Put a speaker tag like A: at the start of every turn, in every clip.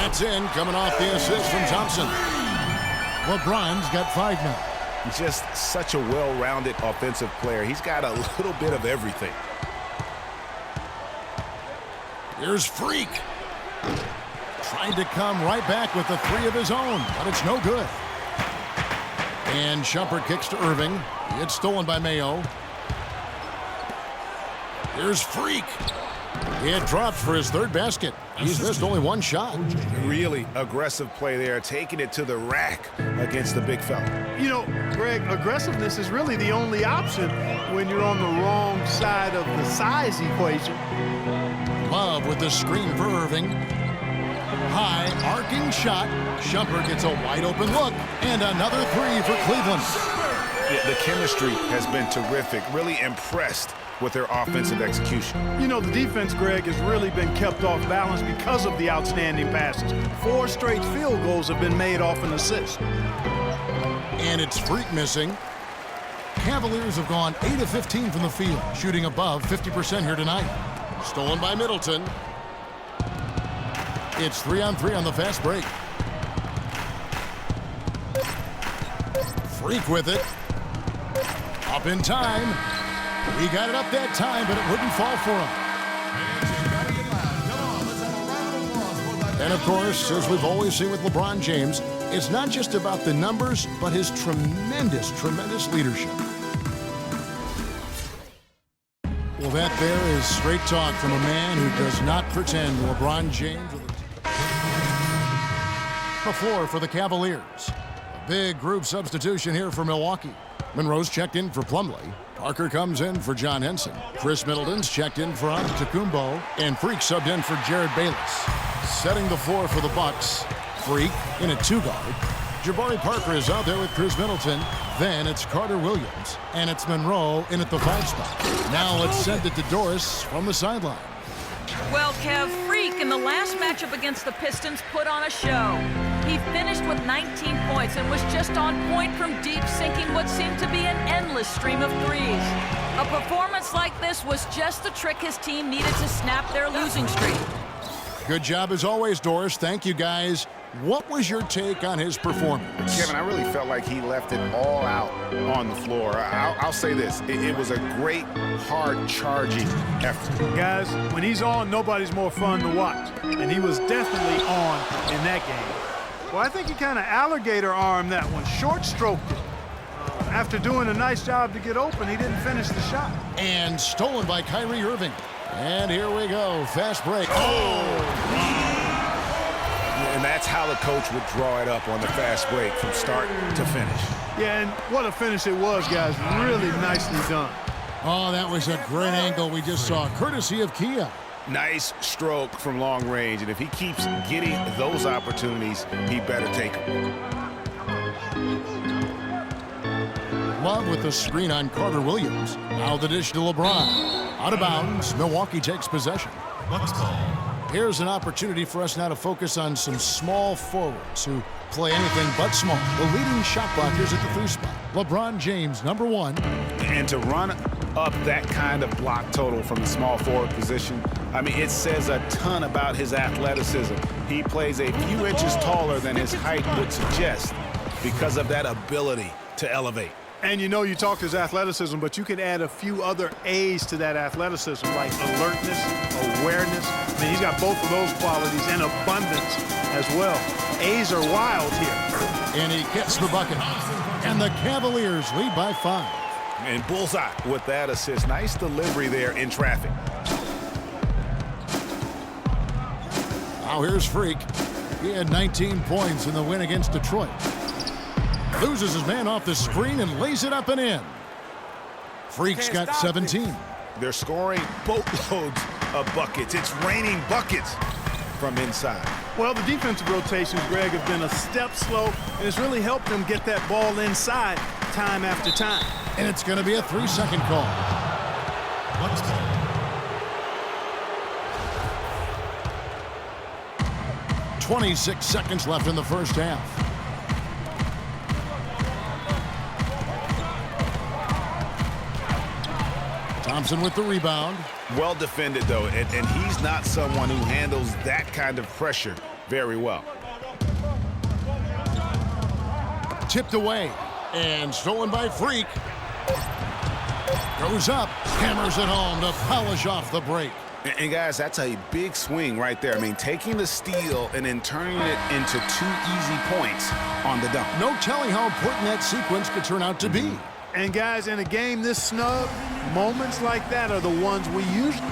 A: That's in, coming off the assist from Thompson. LeBron's got 5 now.
B: He's just such a well-rounded offensive player. He's got a little bit of everything.
A: Here's Freak. Trying to come right back with the 3 of his own, but it's no good. And Shumpert kicks to Irving. It's stolen by Mayo. Here's Freak. It dropped for his 3rd basket. He's missed only 1 shot.
B: Really aggressive play there, taking it to the rack against the big fella.
C: You know, Greg, aggressiveness is really the only option when you're on the wrong side of the size equation.
A: Love with the screen for Irving. High, arcing shot. Shumpert gets a wide-open look. And another 3 for Cleveland.
B: Yeah, the chemistry has been terrific. Really impressed with their offensive execution.
C: You know, the defense, Greg, has really been kept off balance because of the outstanding passes. 4 straight field goals have been made off an assist.
A: And it's Freak missing. Cavaliers have gone 8 of 15 from the field, shooting above 50% here tonight. Stolen by Middleton. It's 3-on-3 on the fast break. Freak with it. Up in time. He got it up that time, but it wouldn't fall for him. And, of course, as we've always seen with LeBron James, it's not just about the numbers, but his tremendous, tremendous leadership. Well, that there is straight talk from a man who does not pretend. LeBron James. The floor for the Cavaliers. A big group substitution here for Milwaukee. Monroe's checked in for Plumlee. Parker comes in for John Henson. Chris Middleton's checked in for Antetokounmpo. And Freak subbed in for Jared Bayless. Setting the floor for the Bucks. Freak in a 2-guard. Jabari Parker is out there with Chris Middleton. Then it's Carter Williams. And it's Monroe in at the 5 spot. Now let's send it to Doris from the sideline.
D: Well, Kev, Freak in the last matchup against the Pistons put on a show. He finished with 19 points and was just on point from deep, sinking what seemed to be an endless stream of threes. A performance like this was just the trick his team needed to snap their losing streak.
A: Good job as always, Doris. Thank you, guys. What was your take on his performance?
B: Kevin, I really felt like he left it all out on the floor. I'll say this. It was a great, hard-charging effort.
C: Guys, when he's on, nobody's more fun to watch. And he was definitely on in that game. Well, I think he kind of alligator-armed that one, short-stroked it. After doing a nice job to get open, he didn't finish the shot.
A: And stolen by Kyrie Irving. And here we go, fast break.
B: And that's how the coach would draw it up on the fast break from start to finish.
C: Yeah, and what a finish it was, guys. Really nicely done.
A: Oh, that was a great angle we just saw, courtesy of Kia.
B: Nice stroke from long range, and if he keeps getting those opportunities, he better take them.
A: Love with the screen on Carter Williams. Now the dish to LeBron. Out of bounds, Milwaukee takes possession.
E: Bucks ball.
A: Here's an opportunity for us now to focus on some small forwards who play anything but small. The leading shot blockers at the 3 spot. LeBron James, number 1.
B: And to run up that kind of block total from the small forward position, I mean, it says a ton about his athleticism. He plays a few inches taller than his height would suggest because of that ability to elevate.
C: And you know, you talked his athleticism, but you can add a few other A's to that athleticism, like alertness, awareness. I mean, he's got both of those qualities and abundance as well. A's are wild here.
A: And he gets the bucket. And the Cavaliers lead by 5.
B: And bullseye with that assist. Nice delivery there in traffic.
A: Now here's Freak. He had 19 points in the win against Detroit. Loses his man off the screen and lays it up and in. Freak's got 17.
B: They're scoring boatloads of buckets. It's raining buckets from inside.
C: Well, the defensive rotations, Greg, have been a step slow, and it's really helped them get that ball inside time after time.
A: And it's going to be a 3-second call.
E: Bucks ball.
A: 26 seconds left in the first half. Thompson with the rebound.
B: Well defended, though, and he's not someone who handles that kind of pressure very well.
A: Tipped away and stolen by Freak. Goes up, hammers it home to polish off the break.
B: And guys, that's a big swing right there. I mean, taking the steal and then turning it into 2 easy points on the dunk.
A: No telling how important that sequence could turn out to be.
C: And guys, in a game this snug, moments like that are the ones we usually...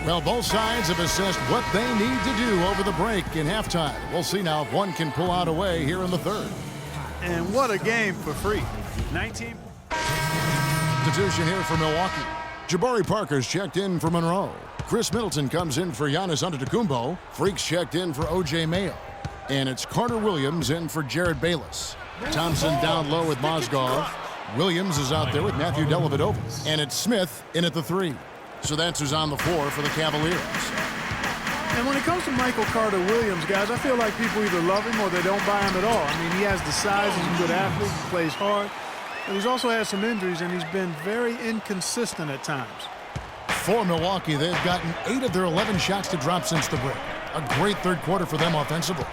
A: Well, both sides have assessed what they need to do over the break in halftime. We'll see now if one can pull out a way here in the third.
C: And what a game for Freak. 19.
A: Substitution here for Milwaukee. Jabari Parker's checked in for Monroe. Chris Middleton comes in for Giannis Antetokounmpo. Freak's checked in for O.J. Mayo. And it's Carter Williams in for Jared Bayless. Thompson down low with Mozgov. Williams is out there with Matthew Dellavedova. And it's Smith in at the 3. So that's who's on the floor for the Cavaliers.
C: And when it comes to Michael Carter Williams, guys, I feel like people either love him or they don't buy him at all. I mean, he has the size, he's a good athlete, he plays hard. But he's also had some injuries, and he's been very inconsistent at times.
A: For Milwaukee, they've gotten 8 of their 11 shots to drop since the break. A great third quarter for them offensively.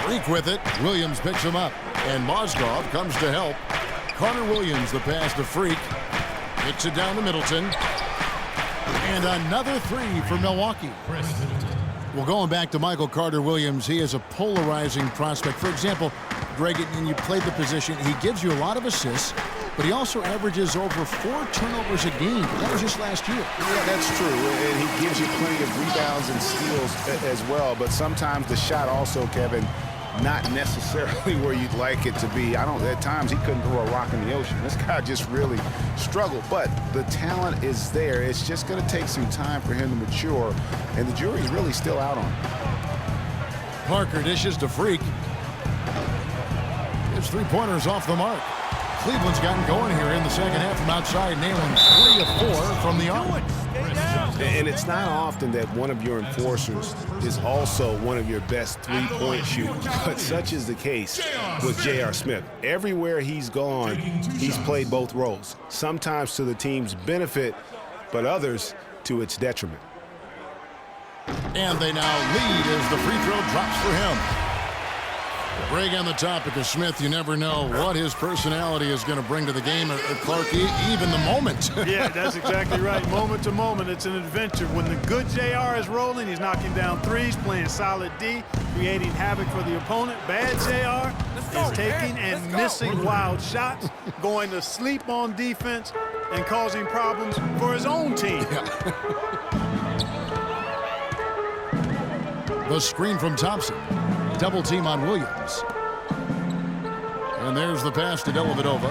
A: Freak with it. Williams picks him up. And Mozgov comes to help. Carter Williams, the pass to Freak. Hits it down to Middleton. And another 3 for Milwaukee. Well, going back to Michael Carter Williams, he is a polarizing prospect. For example, Greg, and you played the position, he gives you a lot of assists, but he also averages over 4 turnovers a game. That was just last year.
B: Yeah, that's true. And he gives you plenty of rebounds and steals as well. But sometimes the shot also, Kevin, not necessarily where you'd like it to be. At times he couldn't throw a rock in the ocean. This guy just really struggled, but the talent is there. It's just going to take some time for him to mature, and the jury's really still out on him.
A: Parker dishes to Freak. His 3-pointers off the mark. Cleveland's gotten going here in the second half from outside, nailing 3 of 4 from the arc.
B: And it's not often that one of your enforcers is also one of your best 3-point shooters, but such is the case with J.R. Smith. Everywhere he's gone, he's played both roles, sometimes to the team's benefit, but others to its detriment.
A: And they now lead as the free throw drops for him. Greg, on the topic of Smith, you never know what his personality is going to bring to the game, or Clark, even the moment.
C: Yeah, that's exactly right. Moment to moment, it's an adventure. When the good JR is rolling, he's knocking down threes, playing solid D, creating havoc for the opponent. Bad JR is taking and missing wild shots, going to sleep on defense, and causing problems for his own team.
A: The screen from Thompson. Double team on Williams. And there's the pass to Dellavedova.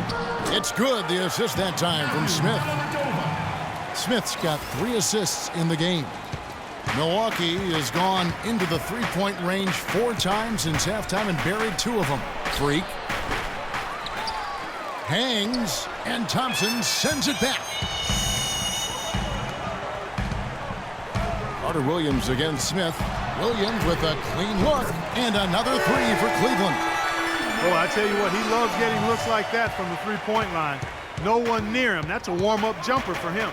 A: It's good, the assist that time from Smith. Smith's got 3 assists in the game. Milwaukee has gone into the 3-point range 4 times since halftime and buried 2 of them. Freak. Hangs, and Thompson sends it back. Carter Williams against Smith. Williams with a clean look, and another 3 for Cleveland.
C: Oh, I tell you what, he loves getting looks like that from the 3-point line. No one near him. That's a warm-up jumper for him.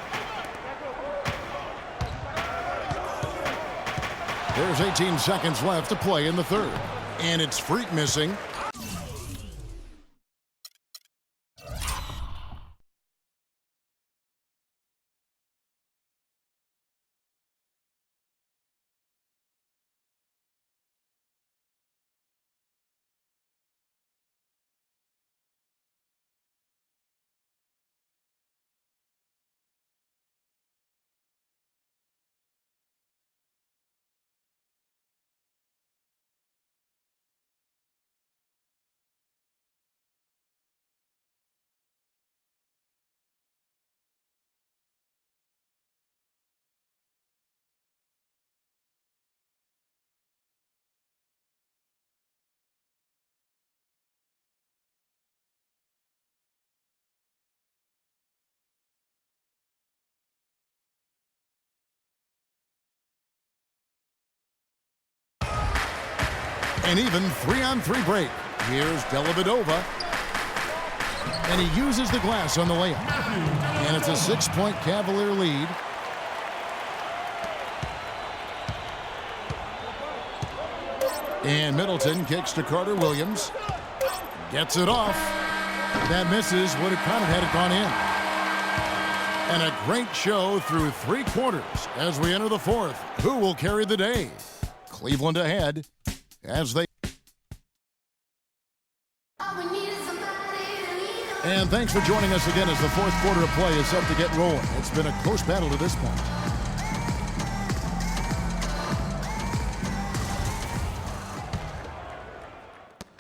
A: There's 18 seconds left to play in the third. And it's Freak missing. An even 3-on-3 break. Here's Dellavedova. And he uses the glass on the layup. And it's a 6-point Cavalier lead. And Middleton kicks to Carter Williams. Gets it off. That misses. Would have counted had it gone in. And a great show through 3 quarters as we enter the 4th. Who will carry the day? Cleveland ahead as they... And thanks for joining us again as the 4th quarter of play is set to get rolling. It's been a close battle to this point.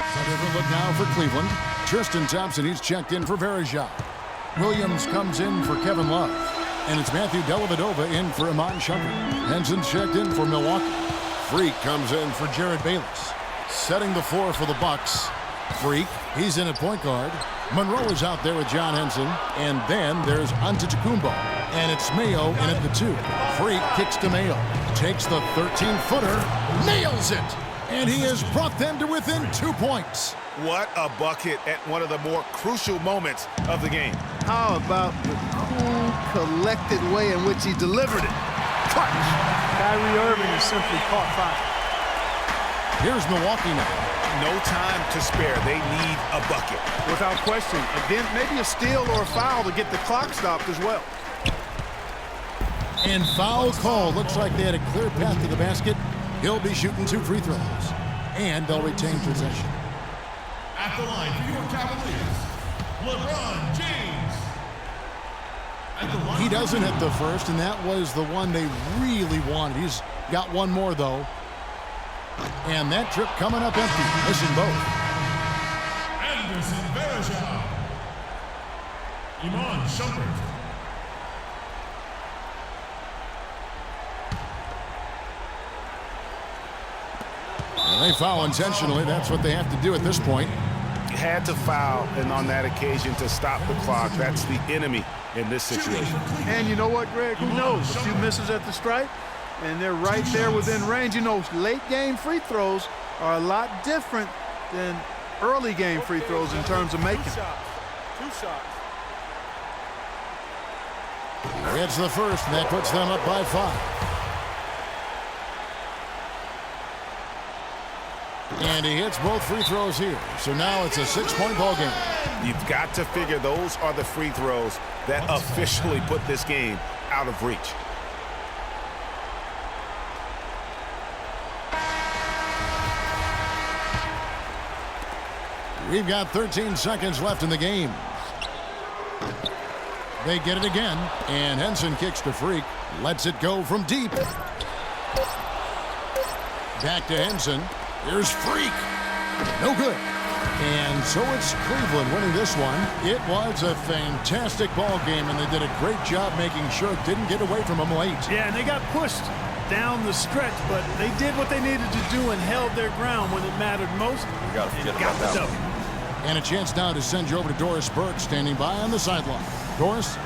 A: A different look now for Cleveland. Tristan Thompson, he's checked in for Varejao. Williams comes in for Kevin Love. And it's Matthew Dellavedova in for Iman Shumpert. Henson's checked in for Milwaukee. Freak comes in for Jared Bayless. Setting the floor for the Bucks. Freak, he's in at point guard. Monroe is out there with John Henson. And then there's Antetokounmpo. And it's Mayo in at the 2. Freak kicks to Mayo. Takes the 13-footer. Nails it! And he has brought them to within 2 points.
B: What a bucket at one of the more crucial moments of the game.
C: How about the cool, collected way in which he delivered it? Clutch! Kyrie Irving is simply caught fire.
A: Here's Milwaukee now.
B: No time to spare. They need a bucket.
C: Without question. Again, maybe a steal or a foul to get the clock stopped as well.
A: And foul call. Looks like they had a clear path to the basket. He'll be shooting 2 free throws. And they'll retain possession.
E: At the line for your Cavaliers, Lebron James. At the line
A: He doesn't hit the first, and that was the one they really wanted. He's got one more, though. And that trip coming up empty, missing both.
E: Anderson Varejao. Iman Shumpert.
A: They foul intentionally. That's what they have to do at this point.
B: Had to foul, and on that occasion to stop the clock. That's the enemy in this situation.
C: And you know what, Greg? Who knows? A few misses at the stripe, and they're right there within range. You know, late-game free throws are a lot different than early-game free throws in terms of making. 2 shots.
A: It's the first, and that puts them up by 5. And he hits both free throws here. So now it's a 6-point ball game.
B: You've got to figure those are the free throws that officially put this game out of reach.
A: We've got 13 seconds left in the game. They get it again. And Henson kicks to Freak. Lets it go from deep. Back to Henson. Here's Freak. No good. And so it's Cleveland winning this one. It was a fantastic ball game, and they did a great job making sure it didn't get away from them late.
C: Yeah, and they got pushed down the stretch, but they did what they needed to do and held their ground when it mattered most.
F: We got to forget about that.
A: And a chance now to send you over to Doris Burke, standing by on the sideline. Doris?